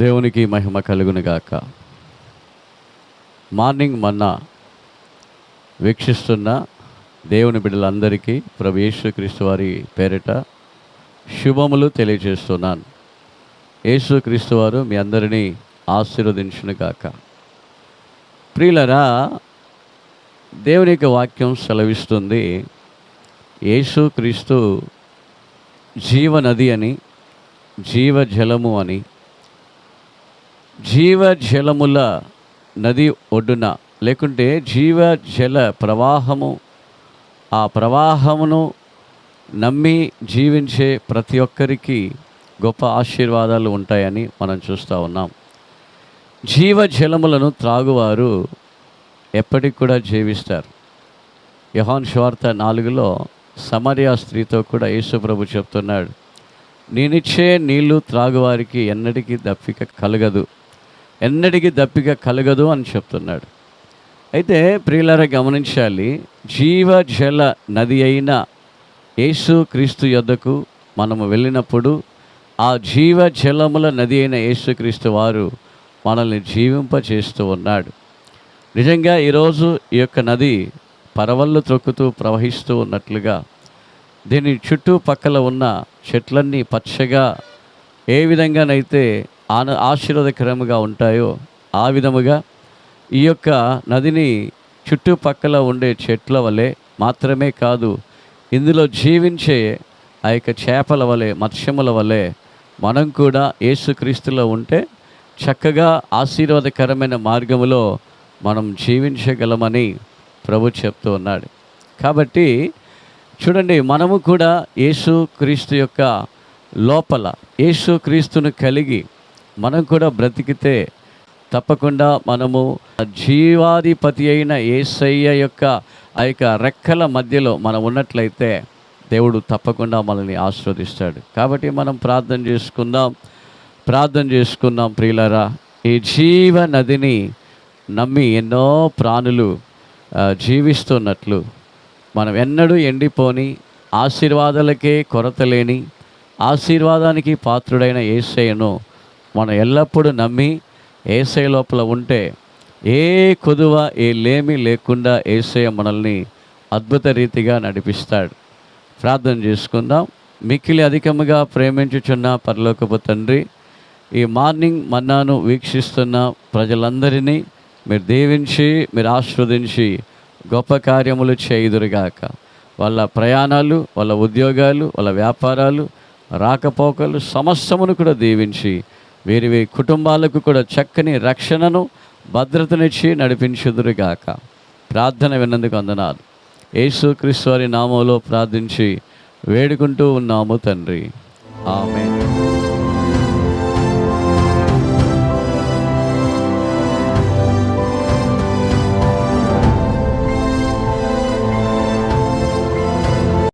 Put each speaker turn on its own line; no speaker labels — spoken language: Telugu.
దేవునికి మహిమ కలుగునుగాక. మార్నింగ్ మన్నా వీక్షిస్తున్న దేవుని బిడ్డలందరికీ ప్రభు యేసుక్రీస్తు వారి పేరిట శుభములు తెలియజేస్తున్నాను. యేసుక్రీస్తు వారు మీ అందరినీ ఆశీర్వదించునుగాక. ప్రియులరా, దేవుని యొక్క వాక్యం సెలవిస్తుంది, యేసుక్రీస్తు జీవనది అని, జీవజలము అని, జీవజలముల నది ఒడ్డున లేకుంటే జీవజల ప్రవాహము, ఆ ప్రవాహమును నమ్మి జీవించే ప్రతి ఒక్కరికి గొప్ప ఆశీర్వాదాలు ఉంటాయని మనం చూస్తూ ఉన్నాం. జీవజలములను త్రాగువారు ఎప్పటికి కూడా జీవిస్తారు. యోహాను సువార్త 4లో సమరియా స్త్రీతో కూడా యేసు ప్రభు చెప్తున్నాడు, నేనిచ్చే నీళ్లు త్రాగువారికి ఎన్నటికీ దప్పిక కలగదు అని చెప్తున్నాడు. అయితే ప్రియులారా గమనించాలి, జీవజల నది అయిన యేసుక్రీస్తు యొద్దకు మనము వెళ్ళినప్పుడు ఆ జీవజలముల నది అయిన యేసుక్రీస్తు వారు మనల్ని జీవింపచేస్తూ ఉన్నాడు. నిజంగా ఈరోజు ఈ యొక్క నది పరవళ్ళు త్రొక్కుతూ ప్రవహిస్తూ ఉన్నట్లుగా, దీని చుట్టుపక్కల ఉన్న చెట్లన్నీ పచ్చగా ఏ విధంగానైతే ఆశీర్వాదకరముగా ఉంటాయో ఆ విధముగా ఈ యొక్క నదిని చుట్టుపక్కల ఉండే చెట్ల వలె మాత్రమే కాదు, ఇందులో జీవించే ఆ యొక్క చేపల వలె, మత్స్యముల వలె మనం కూడా యేసుక్రీస్తులో ఉంటే చక్కగా ఆశీర్వాదకరమైన మార్గములో మనం జీవించగలమని ప్రభు చెప్తూ ఉన్నాడు. కాబట్టి చూడండి, మనము కూడా యేసుక్రీస్తు యొక్క లోపల యేసుక్రీస్తును కలిగి మనం కూడా బ్రతికితే తప్పకుండా మనము జీవాధిపతి అయిన యేసయ్య యొక్క ఆ యొక్క రెక్కల మధ్యలో మనం ఉన్నట్లయితే దేవుడు తప్పకుండా మనల్ని ఆశీర్వదిస్తాడు. కాబట్టి మనం ప్రార్థన చేసుకుందాం ప్రియులారా. ఈ జీవ నదిని నమ్మి ఎన్నో ప్రాణులు జీవిస్తున్నట్లు మనం ఎన్నడూ ఎండిపోని, ఆశీర్వాదాలకే కొరత లేని, ఆశీర్వాదానికి పాత్రుడైన యేసయ్యను మనం ఎల్లప్పుడూ నమ్మి యేసయ్య లోపల ఉంటే ఏ కొదువ, ఏ లేమి లేకుండా యేసయ్య మనల్ని అద్భుత రీతిగా నడిపిస్తాడు. ప్రార్థన చేసుకుందాం. మిక్కిలి అధికముగా ప్రేమించుచున్న పరలోకపు తండ్రి, ఈ మార్నింగ్ మన్నాను వీక్షిస్తున్న ప్రజలందరినీ మీరు దీవించి, మీరు ఆశీర్వదించి గొప్ప కార్యములు చేయుదురుగాక. వాళ్ళ ప్రయాణాలు, వాళ్ళ ఉద్యోగాలు, వాళ్ళ వ్యాపారాలు, రాకపోకలు సమస్తమును కూడా దీవించి వీరి కుటుంబాలకు కూడా చక్కని రక్షణను, భద్రతనిచ్చి నడిపించుదురుగాక. ప్రార్థన విన్నందుకు వందనాలు. యేసుక్రీస్తు వారి నామములో ప్రార్థించి వేడుకుంటూ ఉన్నాము తండ్రి. ఆమేన్.